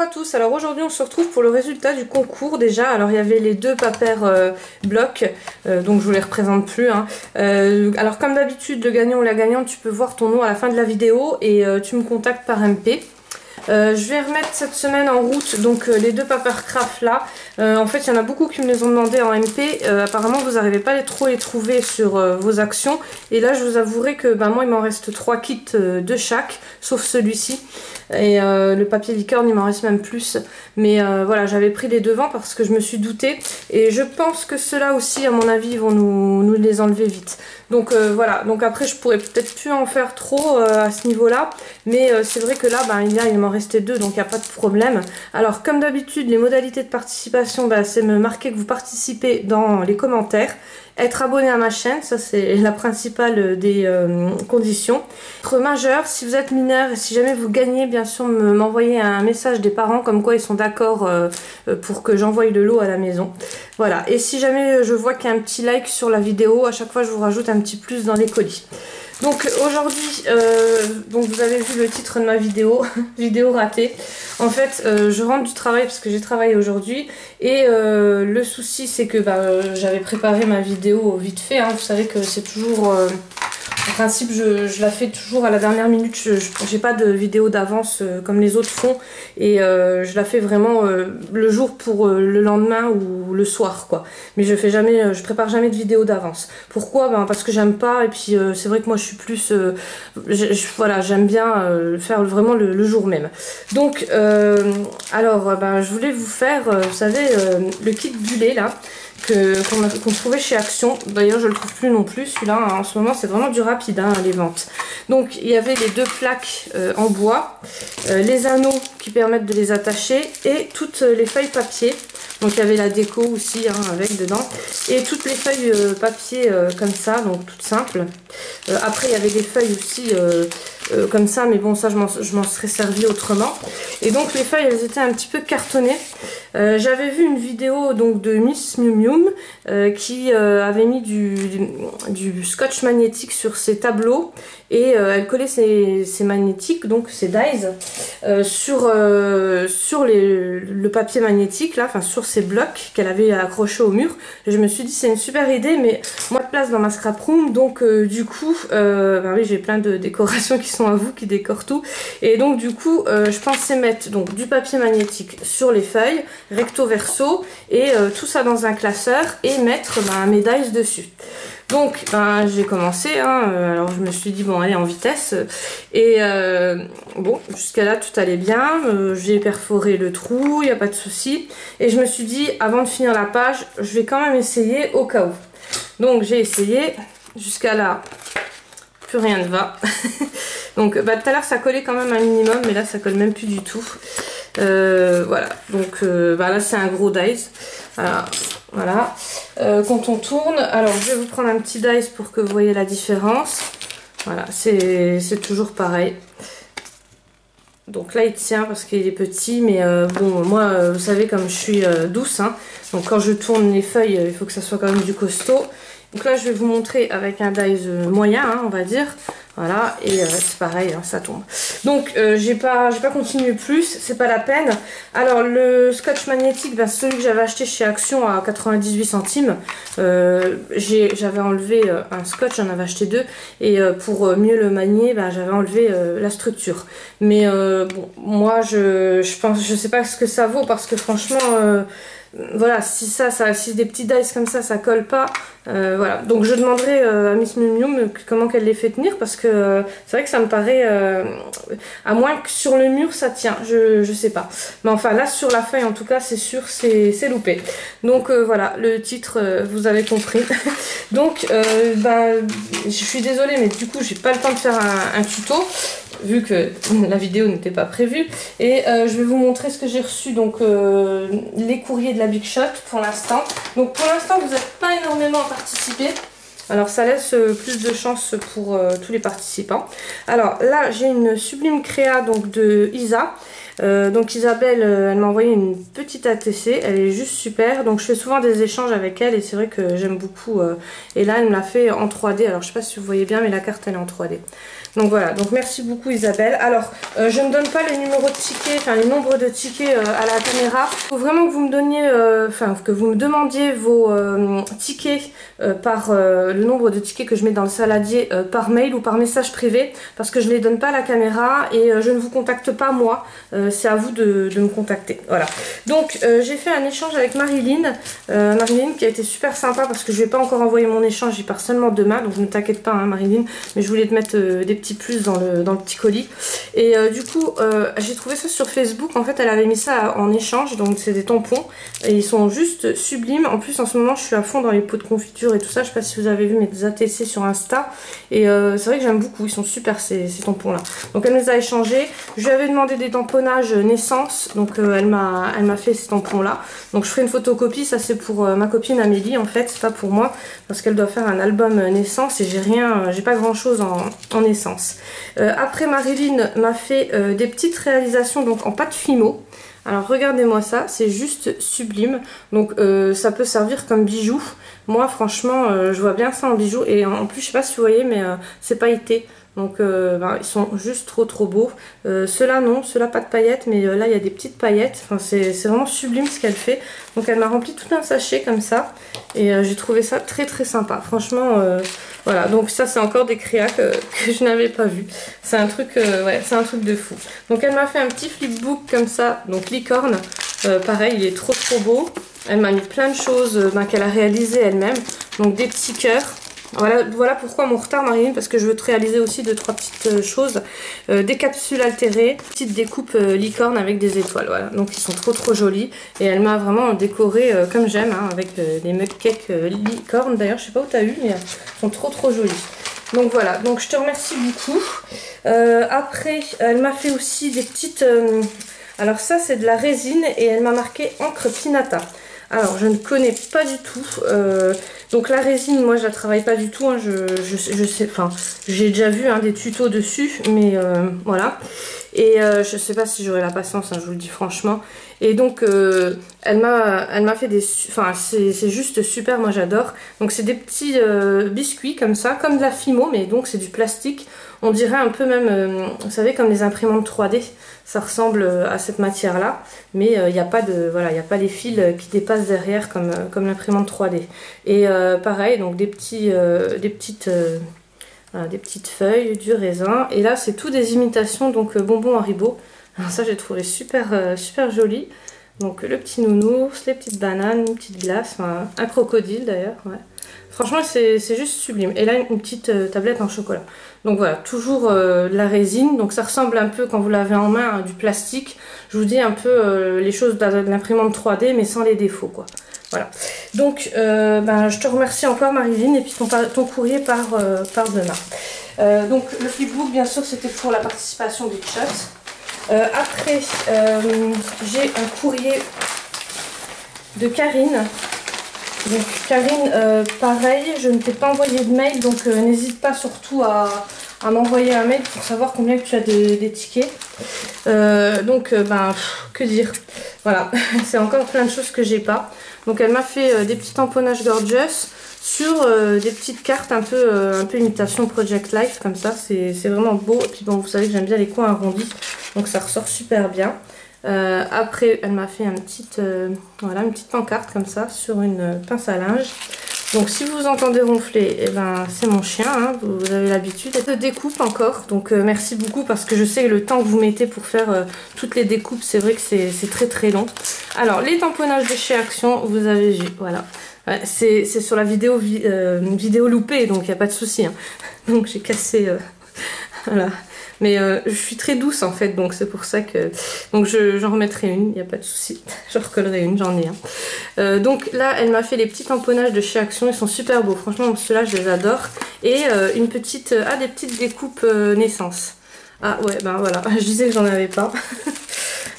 Bonjour à tous, alors aujourd'hui on se retrouve pour le résultat du concours déjà. Alors il y avait les deux papers blocs, donc je vous les représente plus hein. Alors comme d'habitude, le gagnant ou la gagnante, tu peux voir ton nom à la fin de la vidéo et tu me contactes par MP. Je vais remettre cette semaine en route donc les deux Papercraft là. En fait il y en a beaucoup qui me les ont demandé en MP. Apparemment vous n'arrivez pas trop les trouver sur vos actions. Et là je vous avouerai que moi il m'en reste 3 kits de chaque, sauf celui-ci. Et le papier licorne il m'en reste même plus. Mais voilà, j'avais pris les devants parce que je me suis doutée. Et je pense que ceux-là aussi à mon avis ils vont nous les enlever vite. Donc voilà, donc après je pourrais peut-être plus en faire trop à ce niveau là. Mais c'est vrai que là il m'en restait 2, donc il n'y a pas de problème. Alors comme d'habitude les modalités de participation, c'est me marquer que vous participez dans les commentaires. Être abonné à ma chaîne, ça c'est la principale des conditions. Être majeur, si vous êtes mineur et si jamais vous gagnez, bien sûr m'envoyer un message des parents comme quoi ils sont d'accord pour que j'envoie le lot à la maison. Voilà, et si jamais je vois qu'il y a un petit like sur la vidéo, à chaque fois je vous rajoute un petit plus dans les colis. Donc aujourd'hui, donc vous avez vu le titre de ma vidéo, vidéo ratée. En fait, je rentre du travail parce que j'ai travaillé aujourd'hui. Et le souci c'est que j'avais préparé ma vidéo vite fait. Hein. Vous savez que c'est toujours... en principe, je la fais toujours à la dernière minute. J'ai pas de vidéo d'avance comme les autres font. Et je la fais vraiment le jour pour le lendemain ou le soir, quoi. Mais je prépare jamais de vidéo d'avance. Pourquoi? Parce que j'aime pas. Et puis c'est vrai que moi je suis plus... voilà, j'aime bien faire vraiment le jour même. Donc, alors, je voulais vous faire, vous savez, le kit du lait là. Qu'on trouvait chez Action. D'ailleurs je le trouve plus non plus celui-là hein. En ce moment c'est vraiment du rapide hein, les ventes. Donc il y avait les deux plaques en bois, les anneaux qui permettent de les attacher et toutes les feuilles papier. Donc il y avait la déco aussi hein, avec dedans et toutes les feuilles papier comme ça, donc toutes simples. Après il y avait des feuilles aussi comme ça, mais bon ça je m'en serais servi autrement. Et donc les feuilles elles étaient un petit peu cartonnées. J'avais vu une vidéo donc de Miss Miu Miu qui avait mis du scotch magnétique sur ses tableaux et elle collait ses magnétiques, donc ses dies, sur le papier magnétique là, enfin sur ces blocs qu'elle avait accrochés au mur. Et je me suis dit c'est une super idée, mais moins de place dans ma scrap room, donc du coup oui, j'ai plein de décorations qui sont à vous, qui décorent tout. Et donc du coup je pensais mettre donc du papier magnétique sur les feuilles, recto verso, et tout ça dans un classeur et mettre mes dies dessus. Donc j'ai commencé hein, alors je me suis dit bon allez en vitesse et bon jusqu'à là tout allait bien, j'ai perforé le trou, il n'y a pas de souci, et je me suis dit avant de finir la page je vais quand même essayer au cas où. Donc j'ai essayé, jusqu'à là plus rien ne va. Donc tout à l'heure ça collait quand même un minimum, mais là ça colle même plus du tout. Voilà, donc là c'est un gros dice. Voilà. Quand on tourne, alors je vais vous prendre un petit dice pour que vous voyez la différence. Voilà, c'est toujours pareil. Donc là il tient parce qu'il est petit, mais bon moi vous savez comme je suis douce hein, donc quand je tourne les feuilles il faut que ça soit quand même du costaud. Donc là je vais vous montrer avec un dice moyen hein, on va dire. Voilà, et c'est pareil, hein, ça tombe. Donc j'ai pas continué plus, c'est pas la peine. Alors le scotch magnétique, celui que j'avais acheté chez Action à 98 centimes, j'avais enlevé un scotch, j'en avais acheté 2, et pour mieux le manier, j'avais enlevé la structure. Mais bon, moi je sais pas ce que ça vaut, parce que franchement... voilà, si des petits dice comme ça colle pas, voilà. Donc je demanderai à Miss Miu Miu comment qu'elle les fait tenir, parce que c'est vrai que ça me paraît, à moins que sur le mur ça tient, je sais pas. Mais enfin là sur la feuille en tout cas c'est sûr, c'est loupé. Donc voilà, le titre vous avez compris. Donc je suis désolée mais du coup j'ai pas le temps de faire un tuto, vu que la vidéo n'était pas prévue, et je vais vous montrer ce que j'ai reçu, donc les courriers de la Big Shot pour l'instant. Donc pour l'instant vous n'êtes pas énormément à participer, alors ça laisse plus de chance pour tous les participants. Alors là j'ai une sublime créa donc de Isa. Donc Isabelle elle m'a envoyé une petite ATC, elle est juste super, donc je fais souvent des échanges avec elle et c'est vrai que j'aime beaucoup, et là elle me l'a fait en 3D, alors je sais pas si vous voyez bien mais la carte elle est en 3D. Donc voilà, donc merci beaucoup Isabelle. Alors, je ne donne pas les numéros de tickets, enfin les nombres de tickets à la caméra. Il faut vraiment que vous me donniez, que vous me demandiez vos tickets par le nombre de tickets que je mets dans le saladier par mail ou par message privé, parce que je ne les donne pas à la caméra et je ne vous contacte pas moi, c'est à vous de me contacter. Voilà. Donc j'ai fait un échange avec Marilyn, Marilyn qui a été super sympa parce que je ne vais pas encore envoyer mon échange, j'y pars seulement demain, donc ne t'inquiète pas hein, Marilyn, mais je voulais te mettre des petits plus dans le petit colis. Et du coup j'ai trouvé ça sur Facebook, en fait elle avait mis ça en échange, donc c'est des tampons et ils sont juste sublimes. En plus en ce moment je suis à fond dans les pots de confiture et tout ça, je sais pas si vous avez vu mes ATC sur Insta et c'est vrai que j'aime beaucoup, ils sont super ces tampons là. Donc elle nous a échangé, je lui avais demandé des tamponnages naissance, donc elle m'a fait ces tampons là, donc je ferai une photocopie, ça c'est pour ma copine Amélie en fait, c'est pas pour moi parce qu'elle doit faire un album naissance et j'ai pas grand chose en naissance. Après Marilyn m'a fait des petites réalisations donc en pâte Fimo. Alors regardez-moi ça, c'est juste sublime, donc ça peut servir comme bijou. Moi franchement je vois bien ça en bijou et en plus je sais pas si vous voyez mais c'est pailleté. Donc ils sont juste trop beaux. Ceux-là non, ceux-là pas de paillettes, mais là il y a des petites paillettes. Enfin, c'est vraiment sublime ce qu'elle fait. Donc elle m'a rempli tout un sachet comme ça. Et j'ai trouvé ça très sympa. Franchement, voilà. Donc ça c'est encore des créas que je n'avais pas vu. C'est un truc, ouais, c'est un truc de fou. Donc elle m'a fait un petit flipbook comme ça, donc licorne. Pareil, il est trop beau. Elle m'a mis plein de choses qu'elle a réalisées elle-même. Donc des petits cœurs. Voilà pourquoi mon retard Marilyn, parce que je veux te réaliser aussi 2-3 petites choses. Des capsules altérées, petite découpe licorne avec des étoiles, voilà. Donc ils sont trop jolis et elle m'a vraiment décoré comme j'aime, hein, avec des mug cakes licorne. D'ailleurs je sais pas où tu as eu mais ils sont trop jolis. Donc voilà, donc je te remercie beaucoup. Après elle m'a fait aussi des petites... alors ça c'est de la résine et elle m'a marqué encre Pinata. Alors je ne connais pas du tout, donc la résine moi je la travaille pas du tout, hein, je sais, enfin j'ai déjà vu hein, des tutos dessus, mais voilà. Et je sais pas si j'aurai la patience, hein, je vous le dis franchement. Et donc elle m'a fait des... Enfin c'est juste super, moi j'adore. Donc c'est des petits biscuits comme ça, comme de la Fimo, mais donc c'est du plastique. On dirait un peu même, vous savez, comme les imprimantes 3D. Ça ressemble à cette matière là, mais il n'y a pas de, voilà, il n'y a pas les fils qui dépassent derrière comme l'imprimante 3D. Et pareil, donc des petites feuilles, du raisin. Et là c'est tout des imitations, donc bonbons Haribo. Alors ça j'ai trouvé super joli. Donc le petit nounours, les petites bananes, une petite glace, enfin, un crocodile d'ailleurs. Ouais. Franchement c'est juste sublime. Et là une petite tablette en chocolat. Donc voilà, toujours de la résine. Donc ça ressemble un peu quand vous l'avez en main à du plastique. Je vous dis un peu les choses de l'imprimante 3D mais sans les défauts quoi. Voilà. Donc je te remercie encore Marilyn et puis ton courrier part demain. Donc le flipbook bien sûr c'était pour la participation des chats. Après j'ai un courrier de Karine. Donc Karine, pareil, je ne t'ai pas envoyé de mail, donc n'hésite pas surtout à m'envoyer un mail pour savoir combien que tu as des tickets. Que dire, voilà, c'est encore plein de choses que j'ai pas. Donc elle m'a fait des petits tamponnages gorgeous sur des petites cartes un peu imitation Project Life comme ça, c'est vraiment beau. Et puis bon, vous savez que j'aime bien les coins arrondis, donc ça ressort super bien. Après elle m'a fait une petite pancarte comme ça sur une pince à linge. Donc si vous entendez ronfler, eh ben, c'est mon chien, hein, vous avez l'habitude. Elle découpe encore, donc merci beaucoup parce que je sais le temps que vous mettez pour faire toutes les découpes, c'est vrai que c'est très long. Alors les tamponnages de chez Action, vous avez vu, voilà. Ouais, c'est sur la vidéo loupée, donc il n'y a pas de souci. Hein. Donc j'ai cassé... voilà. Mais je suis très douce en fait, donc c'est pour ça que... Donc j'en remettrai une, il n'y a pas de souci. Je recollerai une, j'en ai un. Donc là, elle m'a fait les petits tamponnages de chez Action, ils sont super beaux. Franchement, ceux-là, je les adore. Et des petites découpes naissance. Ah ouais, ben voilà, je disais que j'en avais pas.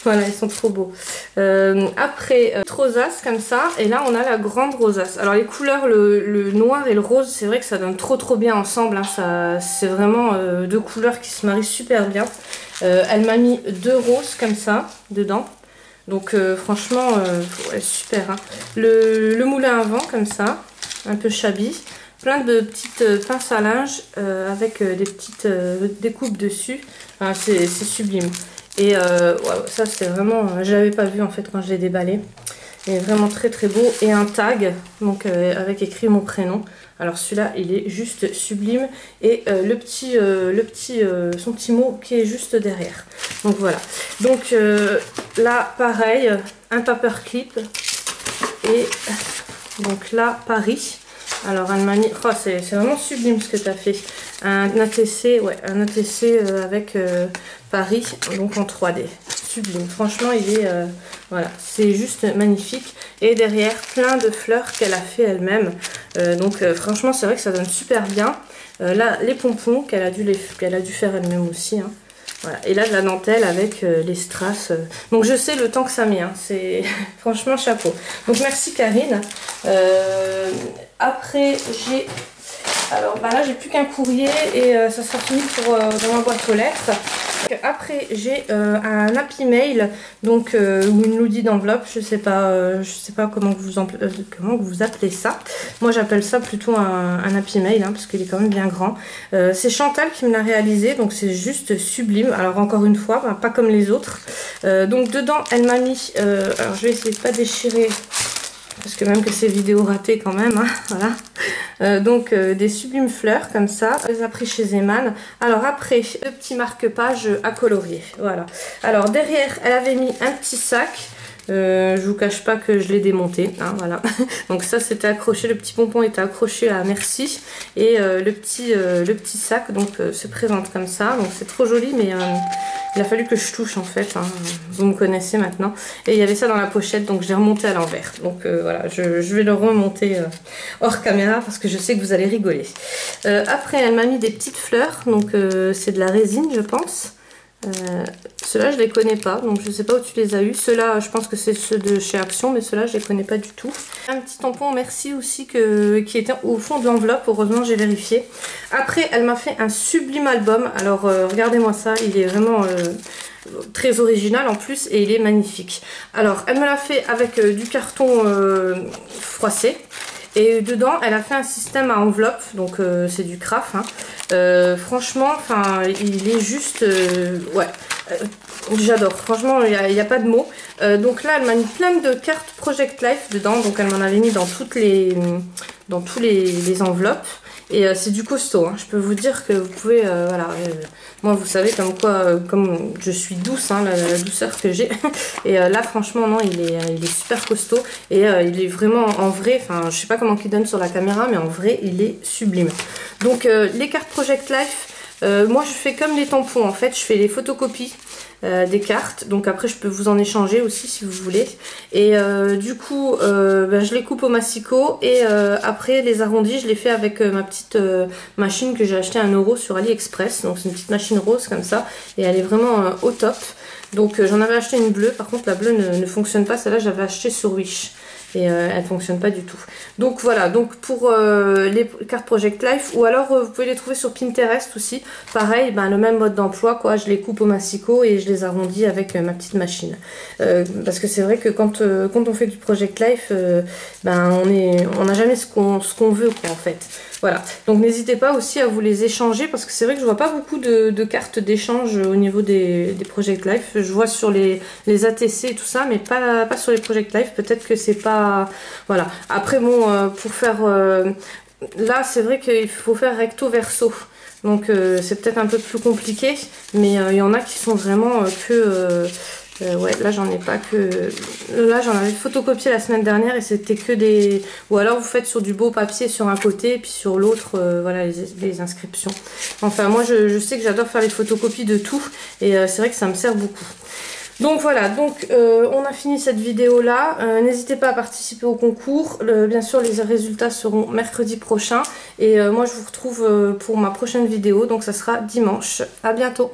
Voilà, ils sont trop beaux. Après, rosace comme ça. Et là, on a la grande rosace. Alors, les couleurs, le noir et le rose, c'est vrai que ça donne trop bien ensemble. Hein. C'est vraiment deux couleurs qui se marient super bien. Elle m'a mis 2 roses comme ça, dedans. Donc, franchement, ouais, super. Hein. Le moulin à vent comme ça, un peu shabby. plein de petites pinces à linge avec des petites découpes dessus. Enfin, c'est sublime. Et wow, ça c'est vraiment, je l'avais pas vu en fait quand je l'ai déballé. Il est vraiment très très beau. Et un tag, donc avec écrit mon prénom. Alors celui-là il est juste sublime. Et son petit mot qui est juste derrière. Donc voilà. Donc là pareil, un paperclip. Et donc là Paris. Alors elle m'a mis, oh, c'est vraiment sublime ce que tu as fait. Un ATC, ouais, un ATC avec Paris, donc en 3D. Sublime. Franchement, il est, voilà, c'est juste magnifique. Et derrière, plein de fleurs qu'elle a fait elle-même. Donc franchement, c'est vrai que ça donne super bien. Là, les pompons qu'elle a dû faire elle-même aussi. Hein. Voilà. Et là, de la dentelle avec les strass. Donc je sais le temps que ça met. Hein. C'est franchement chapeau. Donc merci Karine. Après, j'ai... Alors bah là, j'ai plus qu'un courrier et ça sera fini pour dans ma boîte aux lettres. Après, j'ai un Happy Mail, donc ou une Loudi d'enveloppe, je sais pas comment vous appelez ça. Moi, j'appelle ça plutôt un Happy Mail, hein, parce qu'il est quand même bien grand. C'est Chantal qui me l'a réalisé, donc c'est juste sublime. Alors encore une fois, bah, pas comme les autres. Donc dedans, elle m'a mis, alors je vais essayer de pas déchirer. Parce que même que c'est vidéo ratée quand même, hein, voilà. Donc des sublimes fleurs comme ça, elle les a pris chez Zeman. Alors après, le petit marque-page à colorier, voilà. Alors derrière, elle avait mis un petit sac. Je vous cache pas que je l'ai démonté, hein, voilà. Donc ça c'était accroché, le petit pompon était accroché à Merci. Et le petit sac donc se présente comme ça. Donc c'est trop joli, mais il a fallu que je touche en fait, hein. Vous me connaissez maintenant. Et il y avait ça dans la pochette, donc j'ai remonté à l'envers. Donc voilà, je vais le remonter hors caméra parce que je sais que vous allez rigoler. Après elle m'a mis des petites fleurs, donc c'est de la résine je pense. Ceux-là je les connais pas, donc je sais pas où tu les as eu. Ceux-là je pense que c'est ceux de chez Action, mais ceux-là je les connais pas du tout. Un petit tampon Merci aussi qui était au fond de l'enveloppe, heureusement j'ai vérifié. Après elle m'a fait un sublime album, alors regardez-moi ça, il est vraiment très original en plus et il est magnifique. Alors elle me l'a fait avec du carton froissé. Et dedans, elle a fait un système à enveloppe, donc c'est du craft. Hein. Franchement, il est juste... ouais, j'adore. Franchement, il n'y a pas de mots. Donc là, elle m'a mis plein de cartes Project Life dedans. Donc elle m'en avait mis dans tous les enveloppes. Et c'est du costaud, hein. Je peux vous dire que vous pouvez, voilà, moi vous savez comme quoi, comme je suis douce, hein, la douceur que j'ai. Et là franchement non, il est super costaud et il est vraiment en vrai, enfin je sais pas comment il donne sur la caméra, mais en vrai il est sublime. Donc les cartes Project Life, moi je fais comme les tampons en fait, je fais les photocopies des cartes, donc après je peux vous en échanger aussi si vous voulez. Et du coup je les coupe au massicot et après les arrondis je les fais avec ma petite machine que j'ai acheté à 1 € sur AliExpress. Donc c'est une petite machine rose comme ça et elle est vraiment au top. Donc j'en avais acheté une bleue, par contre la bleue ne fonctionne pas, celle-là j'avais acheté sur Wish. Et elle ne fonctionne pas du tout. Donc voilà, donc pour les cartes Project Life, ou alors vous pouvez les trouver sur Pinterest aussi. Pareil, ben, le même mode d'emploi, quoi. Je les coupe au massicot et je les arrondis avec ma petite machine. Parce que c'est vrai que quand on fait du Project Life, ben, on n'a jamais ce qu'on veut, quoi, en fait. Voilà, donc n'hésitez pas aussi à vous les échanger parce que c'est vrai que je vois pas beaucoup de cartes d'échange au niveau des Project Life. Je vois sur les ATC et tout ça, mais pas sur les Project Life. Peut-être que c'est pas... Voilà. Après, bon, pour faire... là, c'est vrai qu'il faut faire recto verso. Donc c'est peut-être un peu plus compliqué, mais il y en a qui sont vraiment ouais, là j'en ai pas que... Là j'en avais photocopié la semaine dernière et c'était que des... Ou alors vous faites sur du beau papier sur un côté et puis sur l'autre, voilà, les inscriptions. Enfin moi je sais que j'adore faire les photocopies de tout et c'est vrai que ça me sert beaucoup. Donc voilà, donc on a fini cette vidéo là. N'hésitez pas à participer au concours. Bien sûr les résultats seront mercredi prochain. Et moi je vous retrouve pour ma prochaine vidéo. Donc ça sera dimanche. À bientôt.